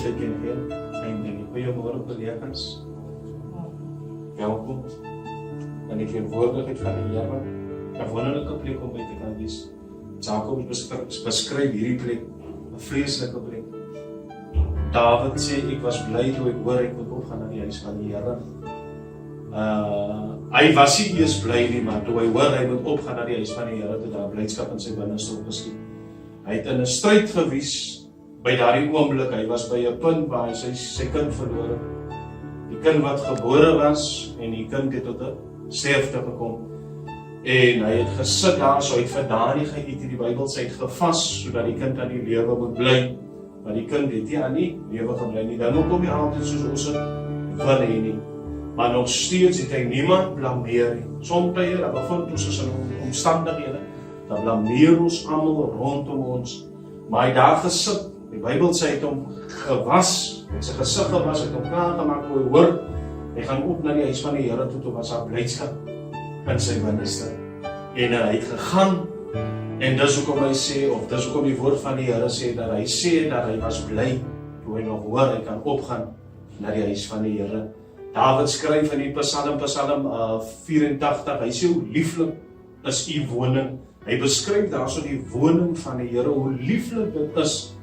teken geen en die goeiemôre collega's. Welkom in die teenwoordigheid van die Here. 'n wonderlike plek om by te kan wees. Jakob beskryf hierdie plek, 'n vreeslike plek. David sê, ek was bly toe ek hoor ek moet opgaan na die huis van die Here. Hy was nie eers bly nie, maar toe hy hoor hy moet opgaan na die huis van die Here, toe daar blydskap in sy binneste opgeskiet. Hy het in 'n stryd gewies by daardie oomblik. Hy was by 'n punt waar hy sy kind verloor het. Die kind wat gebore was en die kind het tot 'n sterfte gekom. En hy het gesit daar, so hy het vir daardie geëet in die Bybel sê, hy het gevas sodat die kind aan die lewe moet bly. Maar die kind het nie aan die lewe gebly nie. Dan kom hy altyd soos ons het wil hê nie. Maar nog steeds het hy niemand blameer nie. Soms dan bevind ons ons in omstandighede, dan blameer ons almal rondom ons. Maar hy daar gesit, die Bybel sê hy het hom gewas, met sy gesig gewas, het hom klaar gemaak, hoe hy hoor, hy gaan op na die huis van die Here toe was daar blydskap in sy binneste. En hy het gegaan, en dis hoekom hy sê, of dis hoekom die woord van die Here sê, dat hy was bly, toe hy nog hoor, hy kan opgaan na die huis van die Here. David skryf in die Psalm 84, hy sê, hoe lieflik is u woning. Hy beskryf daar so die woning van die Here, hoe lieflik dit is.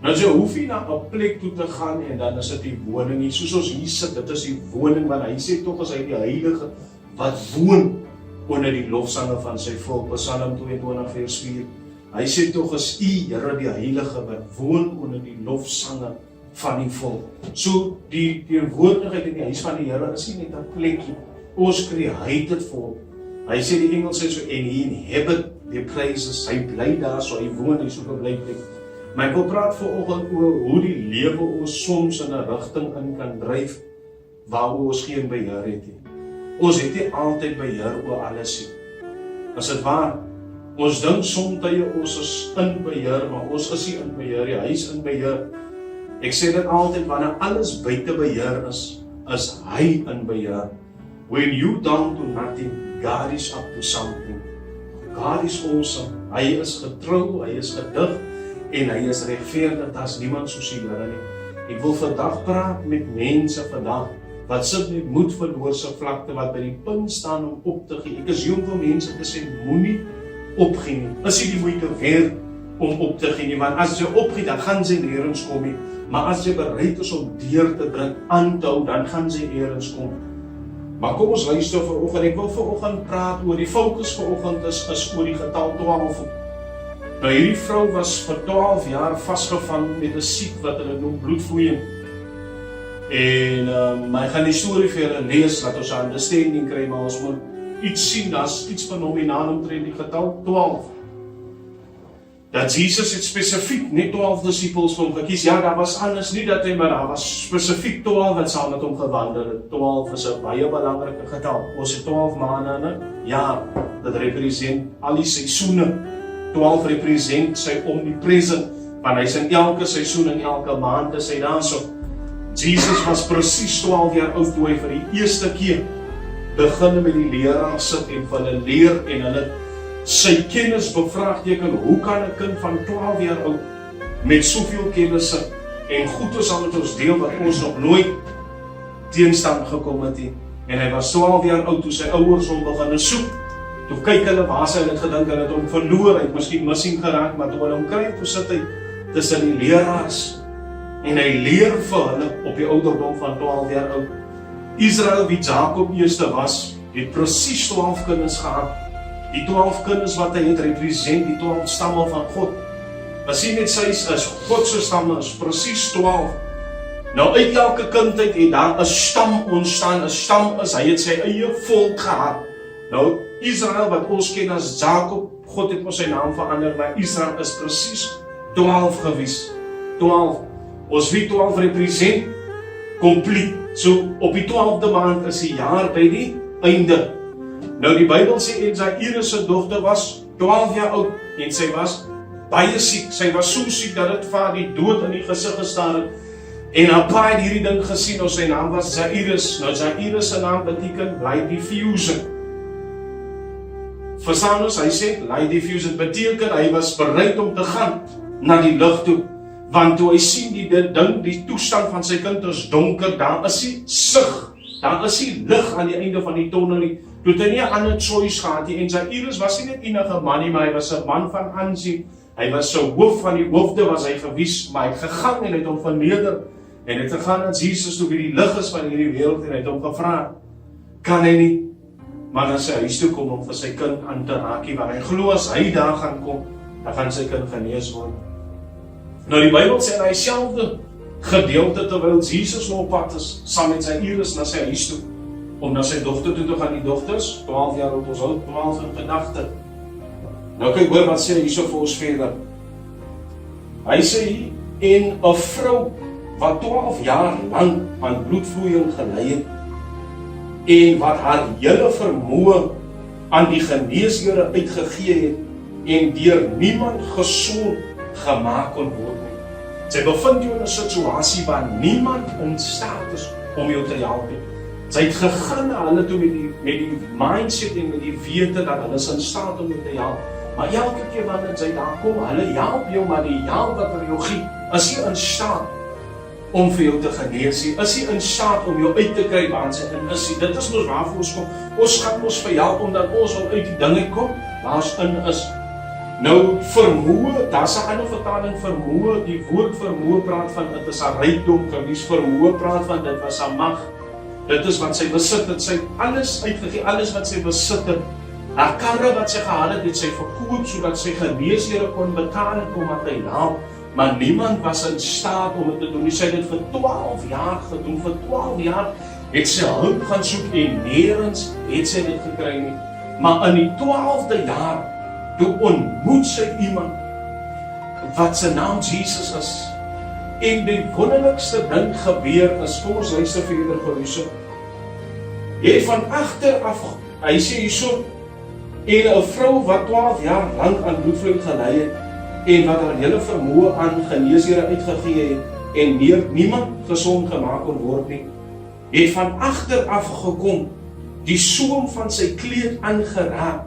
Nou jy hoef nie na 'n plek toe te gaan, en dan is dit die woning nie, soos ons hier sit, dit is die woning, want hy sê toch is hy die heilige, wat woon onder die lofsange van sy volk, Psalm 22 vers 4. Hy sê toch is u, Here, die heilige, wat woon onder die lofsange van die volk. So, die teenwoordigheid in die huis van die Here is nie net 'n plekkie. Ons create dit vir hom. Hy sê die Engels sê so, en he inhabit the praises, hy bly daar, so hy woon, hy so bly plek. Maar ek wil praat vanoggend oor hoe die lewe ons soms in 'n rigting in kan dryf, waar ons geen beheer het nie. Ons het nie altyd beheer oor alles nie. Is dit waar? Ons dink soms ons is in beheer, maar ons is nie in beheer nie, hy is in beheer. Ek sê dit altyd, wanneer alles buite beheer is hy in beheer. When you down to nothing, God is up to something. God is awesome. Hy is getrou, hy is gedig, en hy is regverdig, daar is niemand soos die Here nie. Ek wil vandag praat met mense vandag, wat sit met moedverloorse vlakte, wat by die punt staan om op te gee. Ek is jong vir mense te sê, moenie opgee nie. Is nie die moeite werd om op te gee nie, want as jy opgee, dan gaan sy nêrens kom nie. Maar as jy bereid is om deur te druk, aan te hou, dan gaan sy nêrens kom. Maar kom ons luister vanoggend. Ek wil vanoggend praat oor die fokus vanoggend is oor die getal 12. Nou hierdie vrou was vir 12 jaar vasgevang met 'n siek wat hulle noem bloedvloeiing. En maar ek gaan die storie vir julle lees, dat ons 'n understanding kry, maar ons moet iets sien, daar's iets fenomenaal omtrent die getal 12. Dat Jesus het spesifiek net 12 disippels vir hom gekies. Ja, daar was anders nie dat hy, maar daar was spesifiek 12 wat saam met hom gewandel het. 12 is 'n baie belangrike getal. Ons het 12 maande in 'n jaar. Dit represent al die seisoene. 12 represent sy omnipresent, want hy's in elke seisoen en elke maand is hy daar so. Jesus was presies 12 jaar oud toe hy vir die eerste keer begin met die leraars sit en van hulle leer en hulle sy kennis bevraagteken. Hoe kan 'n kind van 12 jaar oud met soveel kennis sit en goed is al met ons deel wat ons nog nooit teenstand gekom het nie. En hy was 12 jaar oud toe sy ouers hom begin soek. Toe kyk hulle waar sy het gedink hulle het hom verloor, hy het miskien missing geraak, maar toe hulle hom kry, toe sit hy tussen die leraars en hy leer vir hulle op die ouderdom van 12 jaar oud. Israel, wie Jakob eerste was, het presies 12 kinders gehad. Die 12 kinders wat hy het represent, die 12 stamme van God. Maar sien net, sy is God se stamme, is presies 12. Nou uit elke kind het daar 'n stam ontstaan, 'n stam is, hy het sy eie volk gehad. Nou, Israel wat ons ken as Jakob, God het ons sy naam verander, maar Israel is presies 12 gewees. 12. Ons wie 12 represent, compleet. So, op die 12de maand is die jaar by die einde. Nou, die Bybel sê, en Jairus se dogter was 12 jaar oud, en sy was baie siek. Sy was so siek, dat het vir die dood in die gesig gestaan het. En haar pa het hierdie ding gesien, of sy naam was Jairus. Nou, Jairus se naam beteken, light diffusion. Verstaan ons, hy sê, light diffusion beteken, hy was bereid om te gaan na die lig toe. Want toe hy sien die toestand van sy kind is donker, daar is die sig, daar is die lig aan die einde van die tonnel nie. Toe het hy nie 'n ander choice gehad nie, en Jairus was nie net enige man nie, maar hy was 'n man van aansien. Hy was so hoof van die hoofde was hy gewees, maar hy het gegaan en hy het hom verneder, en hy het gegaan aan Jesus toe wie die lig is van hierdie wêreld, en hy het hom gevra, kan hy nie, maar dan sy huis toe kom om vir sy kind aan te raak, want hy glo as hy daar gaan kom, dan gaan sy kind genees word. Nou die Bybel sê in hy selfde gedeelte, terwyl Jesus op pad is, saam met sy Iris na sy huis toe, om na sy dogter toe te gaan, die dogters, 12 jaar oud, ons hou 12 in gedagte. Nou kyk hoor wat sê hy hierso vir ons verder. Hy sê, en 'n vrou wat 12 jaar lang aan bloedvloeiing gely het, en wat haar hele vermoë aan die geneesere uitgegee het, en deur niemand gesond gemaak kon word nie. Sy bevind jou in 'n situasie waar niemand in staat is om jou te help nie. Sy het gegaan na hulle toe met die mindset en met die wete dat hulle is in staat om jou te help. Maar elke keer wanneer sy daar kom, hulle help jou, maar die help wat hulle jou gee, is nie in staat om vir jou te genees nie, is nie in staat om jou uit te kry waar sy in is nie. Dit is mos waarvoor ons kom. Ons gaan ons vir help omdat ons al uit die dinge kom waar ons in is. Nou vermoë, daar's 'n ander vertaling vermoë, die woord vermoë praat van dit is 'n rykdom gewees, vermoë praat van dit was 'n mag. Dit is wat sy besit het, sy het alles uitgegee, alles wat sy besit het. Haar karre wat sy gehad het sy verkoop sodat sy geneesere kon betaal en kom aan te help. Maar niemand was in staat om dit te doen. Sy het dit vir 12 jaar gedoen. Vir 12 jaar het sy hulp gaan soek en nêrens het sy dit gekry nie. Maar in die 12de jaar toe ontmoet sy iemand wat sy naam Jesus is. En die wonderlikste ding gebeur is, kom ons luister verder geluister. Jy het van agter af, hy sê hierso, en 'n vrou wat 12 jaar lank aan bloedvloeiing gely het, en wat haar hele vermoë aan geneesere uitgegee het, en niemand gesond gemaak kon word nie, het van agter af gekom, die soem van sy kleed aangeraak,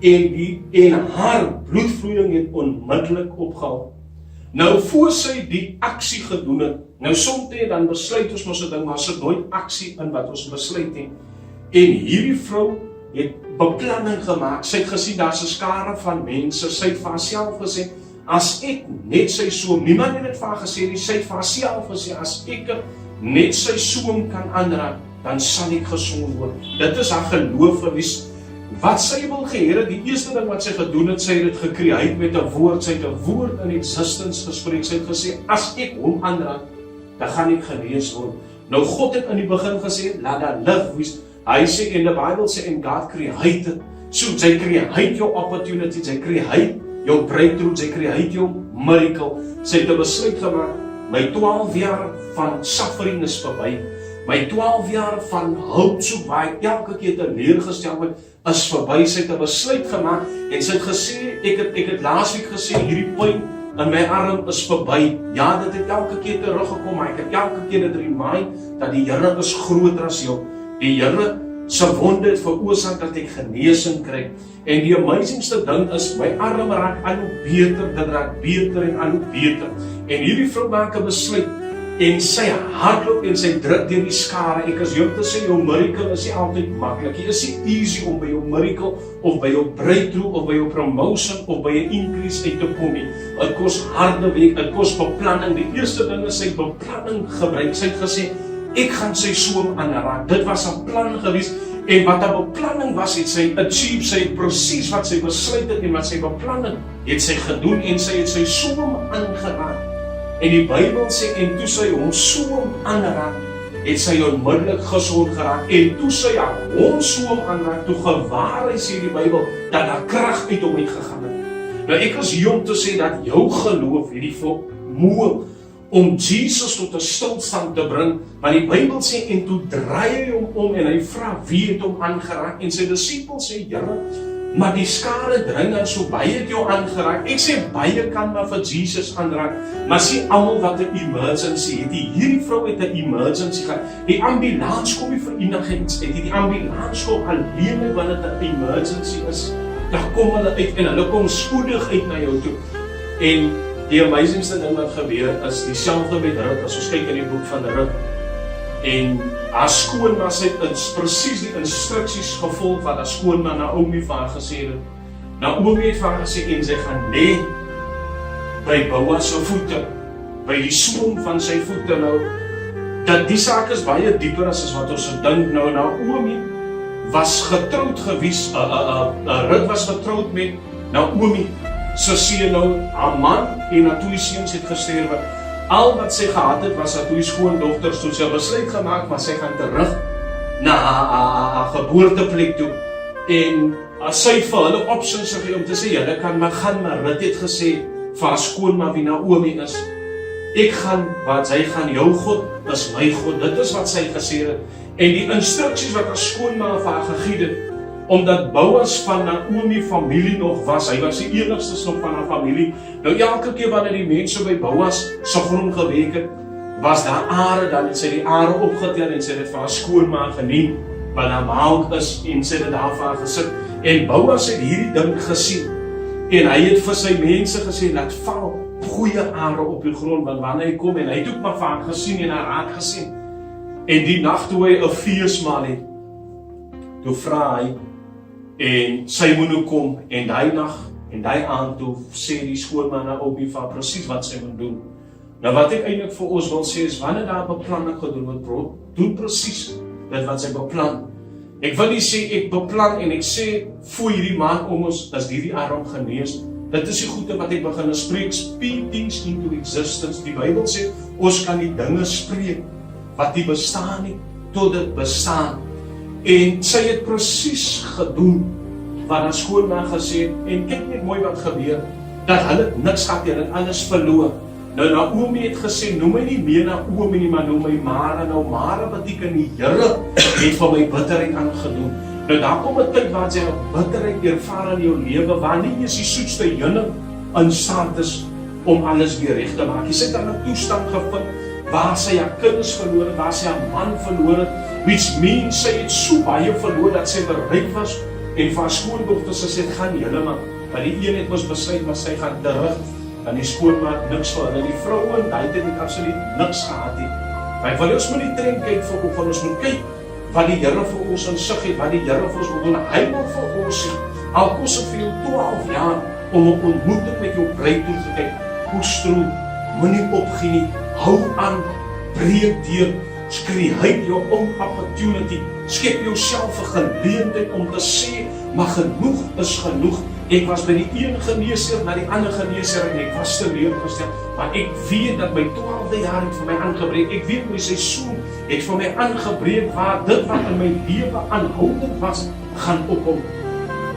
en haar bloedvloeiing het onmiddellik opgehou. Nou voor sy die aksie gedoen het, nou soms dan besluit ons mos 'n ding, maar sit nooit aksie in wat ons besluit het. En hierdie vrou het beplanning gemaak. Sy het gesien daar's 'n skare van mense. Sy het vir haarself gesê, as ek net sy soem, niemand het dit vir haar gesê nie, sy het vir haarself gesê, as ek net sy soem kan aanraak, dan sal ek gesond word. Dit is haar geloof gewees. Wat sy wil geheer het, die eerste ding wat sy gedoen het, sy het dit gekreëer met 'n woord, sy het 'n woord in existence gespreek, sy het gesê, as ek hom aanraak, dan gaan ek genees word. Nou God het in die begin gesê, laat daar lig wees. Hy sê, en die Bible sê, en God created. So, sy create jou opportunity, sy create jou breakthrough, sy create jou miracle. Sy het 'n besluit gemaak, my 12 jaar van suffering is verby. My 12 jaar van hulp soek waar ek elke keer teleurgestel word, is verby. Sy het 'n besluit gemaak en sy het gesê, ek het laasweek gesê, hierdie pyn in my arm is verby. Ja, dit het elke keer teruggekom, maar ek het elke keer dit remind dat die Here is groter as jou. Die Here se wonde het veroorsaak dat ek genesing kry. En die amazingste ding is, my arm raak al hoe beter, dit raak beter en al hoe beter. En hierdie vrou maak 'n besluit, en sy hardloop en sy druk deur die skare. Ek is jong te sê, jou miracle is nie altyd maklik. Dit is nie easy om by jou miracle, of by jou breakthrough, of by jou promotion, of by 'n increase uit te kom nie. Dit kos harde werk, dit kos beplanning. Die eerste ding is sy beplanning gebruik. Sy het gesê, ek gaan sy soem aanraak. Dit was 'n plan gewees, en wat 'n beplanning was, het sy achieve, sy het presies wat sy besluit het, en wat sy beplanning het sy gedoen, en sy het sy soem aangeraak. En die Bybel sê, en toe sy hom soem aanraak, het sy onmiddellik gesond geraak, en toe sy hom soem aanraak, toe gewaar hy, sê die Bybel, dat daar krag uit hom uitgegaan het. Nou ek is hier om te sê, dat jou geloof het die vermoë om Jesus tot 'n stilstand te bring, maar die Bybel sê, en toe draai hy hom om, en hy vra, wie het hom aangeraak, en sy disippels sê, Here, maar die skare dring en so baie het jou aangeraak. Ek sê, baie kan maar vir Jesus aanraak, maar sê almal wat 'n emergency het. Hierdie vrou het 'n emergency gehad. Die ambulans kom nie vir enigiets uit. Die ambulans kom alleen wanneer dit 'n emergency is. Dan kom hulle uit en hulle kom spoedig uit na jou toe. En Die amazingste ding wat gebeur is dieselfde met Rut, as ons kyk in die boek van Rut. En haar skoonma het presies die instruksies gevolg wat haar skoonma Naomi vir haar gesê het. Naomi het vir haar gesê, en sy gaan lê by Boas se voete, by die soem van sy voete. Nou, dat die saak is baie dieper as wat ons dink. Nou, Naomi was getroud gewees, Rut was getroud met Naomi, sy seun. Nou, haar man en haar twee seuns het gesterwe. Al wat sy gehad het, was haar twee skoondogters, toe sy besluit gemaak, maar sy gaan terug na haar geboorteplek toe. En sy vir hulle opsies gegee om te sê, julle kan maar gaan, maar Rut het gesê, vir haar skoonma wie Naomi is, ek gaan, wat sy gaan, jou God is my God, dit is wat sy gesê het. En die instruksies wat haar skoonma vir haar gegee het, omdat Boas van Naomi familie nog was, hy was die enigste nog van haar familie. Nou elke keer wanneer die mense by Boas se grond gewerk het, was daar are, dan het sy die are opgetel en sy het vir haar skoonma geneem, wat haar maag is, en sy het daar vir haar gesit. En Boas het hierdie ding gesien, en hy het vir sy mense gesê, laat val goeie are op die grond, want wanneer hy kom, en hy het ook maar vir haar gesien en haar raad gesien. En die nacht toe hy 'n feesmaal het, toe vra hy, en sy moet nou kom, en die nacht, en die aand toe sê die skoonma Naomi van presies wat sy moet doen. Nou wat ek eintlik vir ons wil sê is, wanneer daar beplanning gedoen word, doen presies dit wat sy beplan. Ek wil nie sê ek beplan en ek sê voor hierdie maand om ons is die arm genees. Dit is die goede wat ek begin spreek, speak things into existence. Die Bybel sê ons kan die dinge spreek wat nie bestaan nie, tot dit bestaan. En sy het presies gedoen wat haar skoonma gesê het, en kyk net mooi wat gebeur, dat hulle niks gehad, hulle het alles verloor. Nou Naomi het gesê, noem my nie meer Naomi nie, maar noem my Mara. Nou Mara beteken die Here het vir my bitterheid aangedoen. Nou daar kom 'n tyd waar jy bitterheid ervaar in jou lewe, waar nie eens die soetste heuning in staat is om alles weer reg te maak. Jy sit in 'n toestand gevind waar sy haar kinders verloor het, waar sy haar man verloor het, which means sy het so baie verloor dat sy bereid was en vir haar skoondogters gesê, gaan julle maar die een het mos besluit, maar sy gaan terug. En die skoonma het niks vir hulle. Die vrouwen, die het absoluut niks gehad nie. Maar ek wil ons moet die trend kyk van ons moet kyk wat die Here vir ons insig het, wat die Here vir ons wil doen. Hy wil vir ons sê, al kos het vir jou 12 jaar om 'n ontmoeting met jou bruid toe te kyk. Koestroe, moenie opgee nie, hou aan, breek deur, create your own opportunity, skep jouself 'n geleentheid om te sê, maar genoeg is genoeg. Ek was by die een geneesheer na die ander geneesheer en ek was teleurgestel, maar ek weet dat my 12de jaar het vir my aangebreek. Ek weet my seisoen het vir my aangebreek waar dit wat in my lewe aanhoudend was, gaan opkom.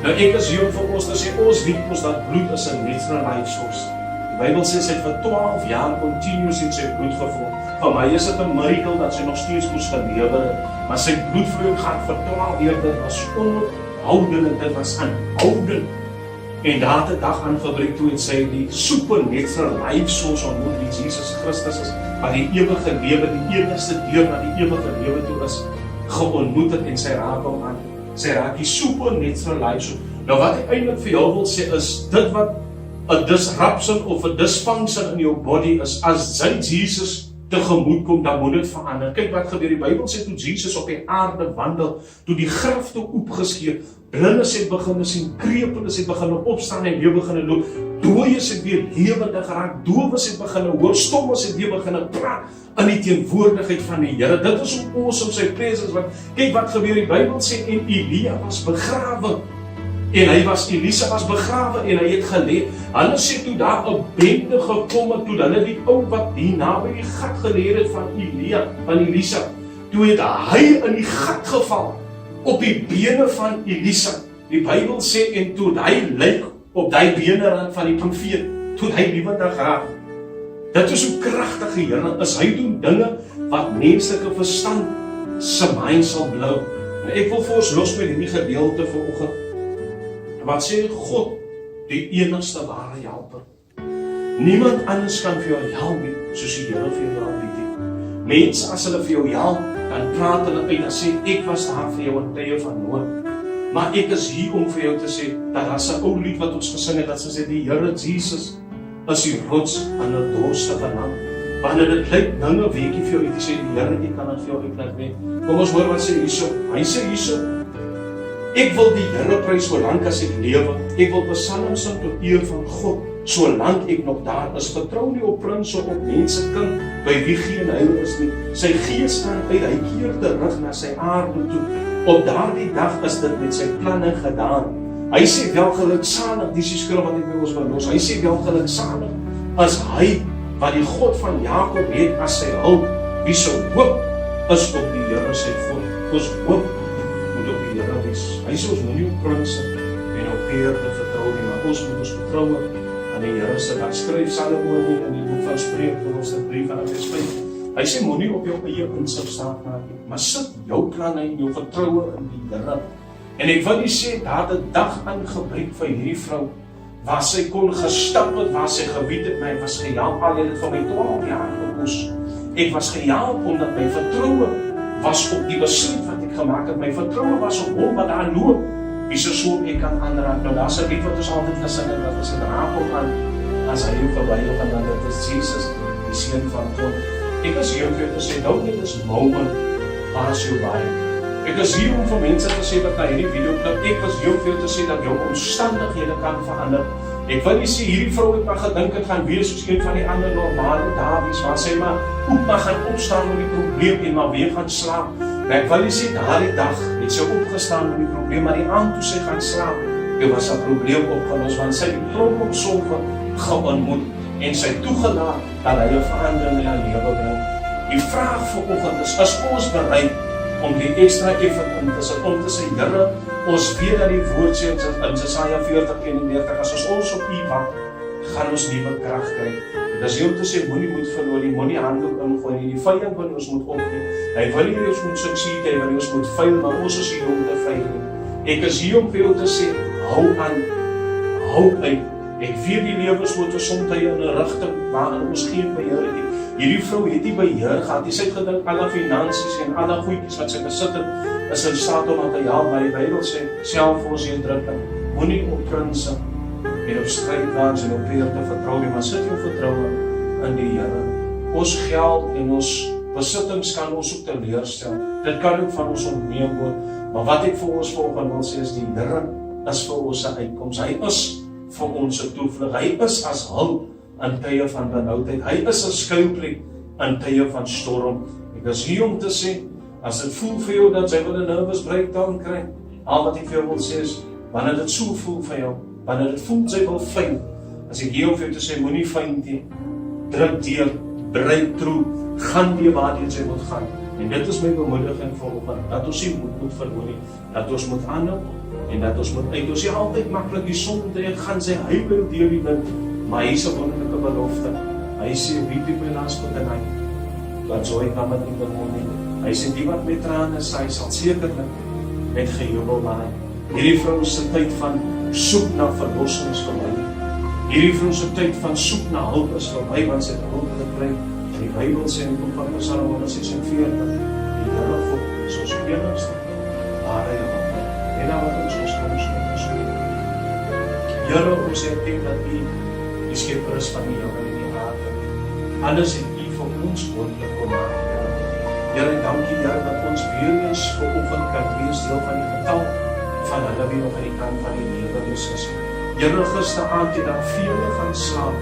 Nou ek is hier vir ons te sê, ons weet ons dat bloed is 'n natural life source. Die Bybel sê sy het vir 12 jaar continuous in sy bloed gevoel. Vir my is dit 'n miracle dat sy nog steeds moes gelewe het, maar sy bloedvloei gaan vir 12 jaar, dit was onhoudend, dit was aanhoudend. En daar het 'n dag aangebreek toe het sy die supernatural life source ontmoet wie Jesus Christus is, wat die ewige lewe, die enigste deur na die ewige lewe toe is, geontmoet het en sy raak hom aan. Sy raak die supernatural life source. Nou wat ek eintlik vir jou wil sê is, dit wat 'n disruption of 'n dysfunction in jou body is, as jy Jesus tegemoet kom, dan moet dit verander. Kyk wat gebeur, die Bybel sê toe Jesus op die aarde wandel, toe die graf toe oopgeskeur, blindes het begin sien, krepeles het begin opstaan en weer begin loop, dooies het weer lewendig geraak, dowes het begin hoor, stommes het weer begin praat in die teenwoordigheid van die Here. Dit is hoe awesome sy presence, want kyk wat gebeur, die Bybel sê, en Elia was begrawe, en Elisa was begrawe en hy het gelê. Hulle sê toe daar 'n bende gekom het, toe hulle die ou wat hier naby die gat geleer het van Elisa, toe het hy in die gat geval op die bene van Elisa. Die Bybel sê, en toe hy lyk op die bene van die profeet, toe hy lewendig raak. Dit is hoe kragtig die Here is. Hy doen dinge wat menslike verstand se mind sal blou. En ek wil vir ons los met hierdie gedeelte vanoggend. Wat sê God, die enigste ware helper. Niemand anders kan vir jou help nie, soos die Here vir jou help nie. Mense, as hulle vir jou help, dan praat hulle uit en sê, ek was daar vir jou in tye van nood. Maar ek is hier om vir jou te sê, dat daar 'n ou lied wat ons gesing het, dat sy sê, die Here Jesus is die rots aan 'n dorstige land. Wanneer dit lyk dinge weekie vir jou uit, sê die Here, ek kan dit vir jou uitlaat weet. Kom ons hoor wat sê hierso. Hy sê hierso: Ek wil die Here prys solank as ek lewe. Ek wil psalms sing tot eer van God solank ek nog daar is. Vertrou nie op prinse of op mense kind by wie geen heil is nie. Sy gees gaan uit, hy keer terug na sy aarde toe. Op daardie dag is dit met sy planne gedaan. Hy sê welgeluksalig, dis die skrif wat ek by ons wil los. Hy sê welgeluksalig as hy wat die God van Jakob het as sy hulp, wie se hoop is op die Here sy God. Ons hoop moet op die Here wees. Hy sê ons moenie op prinse en op peerde vertrou nie, maar ons moet ons vertroue aan die Here se. Dan skryf Salomo in die boek van Spreuke, hoofstuk 3 vanaf vers 5. Hy sê moenie op jou eie insig staan nie, maar sit jou planne en jou vertroue in die Here. En ek wil nie sê daar het 'n dag aangebreek vir hierdie vrou waar sy kon gestap het, waar sy geweet het, my was gehelp, al het vir my 12 jaar gekos. Ek was gehelp omdat my vertroue was op die besluit wat ek gemaak het. My vertroue was op hom wat daar loop, wie se so ek kan aanraak. Nou daar is 'n lied wat ons altyd gesing het, wat is dit raak op aan, as hy jou verbyloop, en dan dit is Jesus, die Seun van God. Ek is hier om vir jou te sê, don't let this moment pass you by. Ek is hier om vir mense te sê wat na hierdie video klip, ek was hier om vir jou te sê dat jou omstandighede kan verander. Ek wil nie sê hierdie vrou het maar gedink het gaan wees soos een van die ander normale Davies, waar sy maar ook maar gaan opstaan met die probleem en maar weer gaan slaap. Maar ek wil nie sê daardie dag het sy opgestaan met die probleem, maar die aand toe sy gaan slaap, dit was 'n probleem opgelos, want sy het die probleem sonde geontmoet en sy toegelaat dat hy 'n verandering in haar lewe bring. Die vraag vanoggend is ons bereid om die ekstra effort om te sê, Here, ons weet dat die woord sê in Jesaja 40:31, as ons op U wag, gaan ons nuwe krag kry. Dit is hier om te sê, moenie moed verloor nie, moenie handdoek ingooi nie, die vyand wil ons moet opgee. Hy wil nie ons moet sukses hê, hy wil ons moet fail, maar ons is hier om te fail nie. Ek is hier om vir jou te sê, hou aan, hou uit. Ek weet die lewens moet soms in 'n rigting waarin ons geen beheer het nie. Hierdie vrou het nie beheer gehad. Sy het gedink alle finansies en alle goedjies wat sy besit het, is in staat om te help, maar die Bybel sê selfvoorsienendrukking. Moenie op prinse en op strydwaans en op peerde vertrou nie, maar sit jou vertroue in die Here. Ons geld en ons besittings kan ons ook teleurstel. Dit kan ook van ons ontneem word. Maar wat ek vir ons volgende wil sê is, die Here is vir ons 'n uitkoms. Hy is vir ons 'n toevlug. Hy is as hulp in tye van benoudheid. Hy is 'n skuilplek in tye van storm. Ek is hier om te sê, as dit voel vir jou dat jy wil 'n nervous breakdown kry, al wat ek vir jou wil sê is, wanneer dit so voel vir jou, wanneer dit voel jy wil fail, as ek hier om vir jou te sê, moenie faint nie, druk deur, breek through, gaan weer waar jy wil gaan. En dit is my bemoediging vanoggend, dat ons nie moed moet verloor nie, dat ons moet aanhou en dat ons moet uit. Ons sê altyd maklik die sonde en gaan sy huiwer deur die wind, maar hy is 'n wonderlike belofte. Hy sê, weeping may last for the night, but joy cometh in the morning. Hy sê, die wat met trane sy sal sekerlik met gejubel waai. Hierdie vrou se tyd van soek na verlossing is verby. Hierdie vrou se tyd van soek na hulp is verby, want sy het hulp gekry. En die Bybel sê in die boek van Psalm 146, die Here God is ons enigste ware hulp. En dan wat ons koms met ons weet. Here, ons erken dat U die skepper is van die hemel en die aarde. Alles het U vir ons moontlik gemaak. Here, dankie Here dat ons weer eens vanoggend kan wees deel van die getal van hulle wie nog aan die kant van die lewe is. Here, gisteraand het daar vele gaan slaap.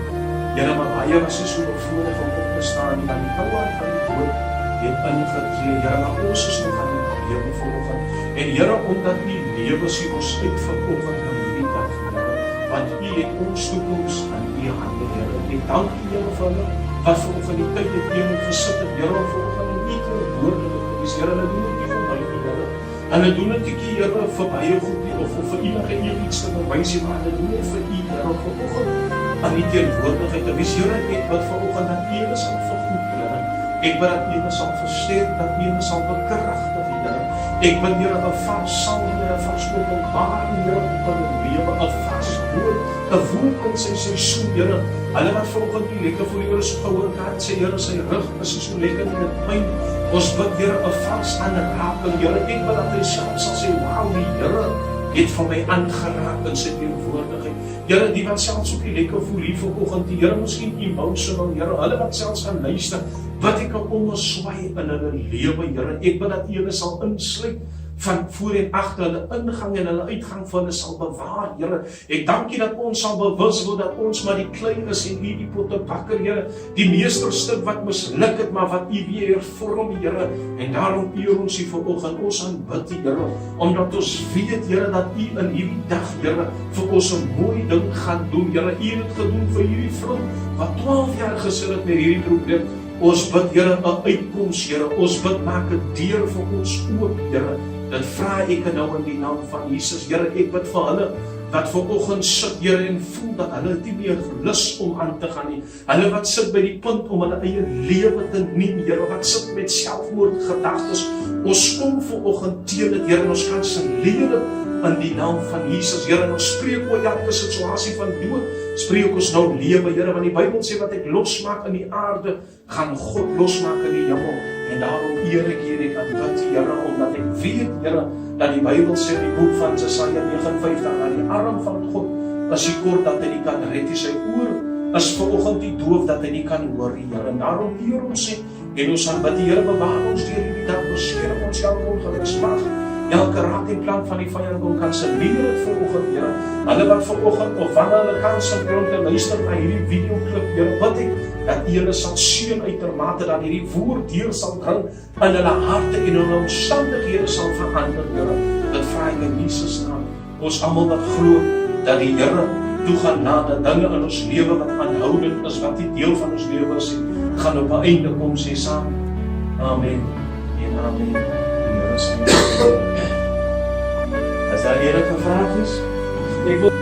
Here, maar baie was so bevoorreg om op te staan nie, want die power van die dood het ingetree. Here, maar ons is nog aan die lewe vanoggend. En Here, omdat U lewe sien ons uit vanoggend in hierdie dag, Here, want U het ons toekoms in U hande, Here. Ek dank U, Here, vir hulle wat vanoggend die tyd het neem gesit het, Here, vanoggend in U teenwoordigheid gewees. Here, hulle doen dit nie vir my nie, Here. Hulle doen dit nie, Here, vir baie goed nie, of vir enige iets te bewys nie, maar hulle doen dit vir U, Here, vanoggend aan die teenwoordigheid te wees. Here, ek bid vanoggend dat U hulle sal vergoed, Here. Ek bid dat U hulle sal versterk, dat U hulle sal bekragtig, Here. Ek bid, Here, 'n vars salwing, 'n vars openbaring, Here, op hulle lewe, 'n vars woord, 'n woord in sy seisoen, Here. Hulle wat vanoggend nie lekker voel, Here, so gehoor kan sê, Here, sy rug is so lekker in die pyn. Ons bid, Here, 'n vars aanraking, Here. Ek bid dat hy self sal sê, wow, die Here het van my aangeraak in sy teenwoordigheid. Here, die wat selfs ook die lekker voel hier vanoggend, die Here miskien emotional, Here, hulle wat selfs gaan luister, wat ek kan omswaai in hulle lewe, Here, ek bid dat U hulle sal insluit, van voor en agter, hulle ingang en hulle uitgang vir hulle sal bewaar, Here. Ek dank U dat ons sal bewus word dat ons maar die klein is en U die pottebakker, Here, die meesterstuk wat misluk het, maar wat U weer hervorm, Here, en daarom eer ons U vanoggend, ons aanbid U, Here, omdat ons weet, Here, dat U in hierdie dag, Here, vir ons 'n mooi ding gaan doen, Here. U het dit gedoen vir hierdie vrou, wat 12 jaar gesit het met hierdie probleem. Ons bid, Here, 'n uitkoms, Here, ons bid, maak 'n deur vir ons oop, Here. Dit vra ek nou in die naam van Jesus, Here, ek bid vir hulle, wat vanoggend sit, Here, en voel dat hulle nie meer lus om aan te gaan nie. Hulle wat sit by die punt om hulle eie lewe te neem, Here, wat sit met selfmoordgedagtes. Ons kom vanoggend teen dit, Here, en ons kanselleer dit in die naam van Jesus, Here, en ons spreek oor elke situasie van dood, spreek ons nou lewe, Here, want die Bybel sê wat ek losmaak in die aarde, gaan God losmaak in die hemel. En daarom eer ek hier, ek aanbid U, Here, omdat ek weet, Here, dat die Bybel sê in die boek van Jesaja 59, aan die arm van God is die kort dat hy nie kan red nie, sy oor is vanoggend die doof dat hy nie kan hoor, Here, en daarom eer ons sê, en ons aanbid U, Here, bewaar ons deur hierdie dag, beskerm ons elke ongeluksmag, elke raad en plan van die vyand kom kanselleer dit vanoggend, Here. Hulle wat vanoggend of wanneer hulle kan sal grond te luister na hierdie videoklip, Here, bid ek dat U hulle sal seën uitermate, dat hierdie woord deur sal dring in hulle harte en hulle omstandighede sal verander, Here. Dit vra ek in Jesus naam. Ons almal wat glo dat die Here toe gaan na dat dinge in ons lewe wat aanhoudend is, wat nie deel van ons lewe is, gaan op 'n einde kom, sê saam. Amen en amen. Die Here sê. As daar enige vrae is, ek wil